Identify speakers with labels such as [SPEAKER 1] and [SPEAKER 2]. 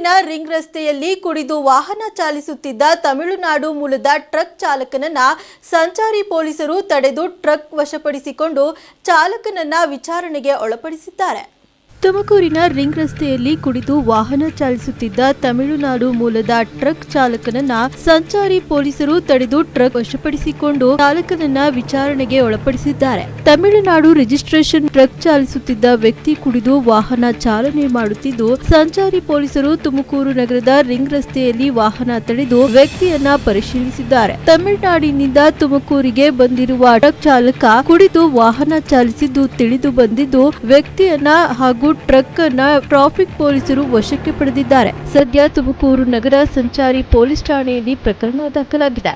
[SPEAKER 1] ತುಮಕೂರಿನ ರಿಂಗ್ ರಸ್ತೆಯಲ್ಲಿ ಕುಡಿದು ವಾಹನ ಚಾಲಿಸುತ್ತಿದ್ದ ತಮಿಳುನಾಡು ಮೂಲದ ಟ್ರಕ್ ಚಾಲಕನನ್ನ ಸಂಚಾರಿ ಪೊಲೀಸರು ತಡೆದು ಟ್ರಕ್ ವಶಪಡಿಸಿಕೊಂಡು ಚಾಲಕನನ್ನ ವಿಚಾರಣೆಗೆ ಒಳಪಡಿಸಿದ್ದಾರೆ. ತುಮಕೂರಿನ ರಿಂಗ್ ರಸ್ತೆಯಲ್ಲಿ ಕುಡಿದು ವಾಹನ ಚಾಲಿಸುತ್ತಿದ್ದ ತಮಿಳುನಾಡು ಮೂಲದ ಟ್ರಕ್ ಚಾಲಕನನ್ನ ಸಂಚಾರಿ ಪೊಲೀಸರು ತಡೆದು ಟ್ರಕ್ ವಶಪಡಿಸಿಕೊಂಡು ಚಾಲಕನನ್ನ ವಿಚಾರಣೆಗೆ ಒಳಪಡಿಸಿದ್ದಾರೆ. ತಮಿಳುನಾಡು ರಿಜಿಸ್ಟ್ರೇಷನ್ ಟ್ರಕ್ ಚಾಲಿಸುತ್ತಿದ್ದ ವ್ಯಕ್ತಿ ಕುಡಿದು ವಾಹನ ಚಾಲನೆ ಮಾಡುತ್ತಿದ್ದು, ಸಂಚಾರಿ ಪೊಲೀಸರು ತುಮಕೂರು ನಗರದ ರಿಂಗ್ ರಸ್ತೆಯಲ್ಲಿ ವಾಹನ ತಡೆದು ವ್ಯಕ್ತಿಯನ್ನ ಪರಿಶೀಲಿಸಿದ್ದಾರೆ. ತಮಿಳುನಾಡಿನಿಂದ ತುಮಕೂರಿಗೆ ಬಂದಿರುವ ಟ್ರಕ್ ಚಾಲಕ ಕುಡಿದು ವಾಹನ ಚಾಲಿಸಿದ್ದು ತಿಳಿದು ಬಂದಿದ್ದು, ವ್ಯಕ್ತಿಯನ್ನ ಹಾಗೂ ಟ್ರಕ್ ಅನ್ನ ಟ್ರಾಫಿಕ್ ಪೊಲೀಸರು ವಶಕ್ಕೆ ಪಡೆದಿದ್ದಾರೆ. ಸದ್ಯ ತುಮಕೂರು ನಗರ ಸಂಚಾರಿ ಪೊಲೀಸ್ ಠಾಣೆಯಲ್ಲಿ ಪ್ರಕರಣ ದಾಖಲಾಗಿದೆ.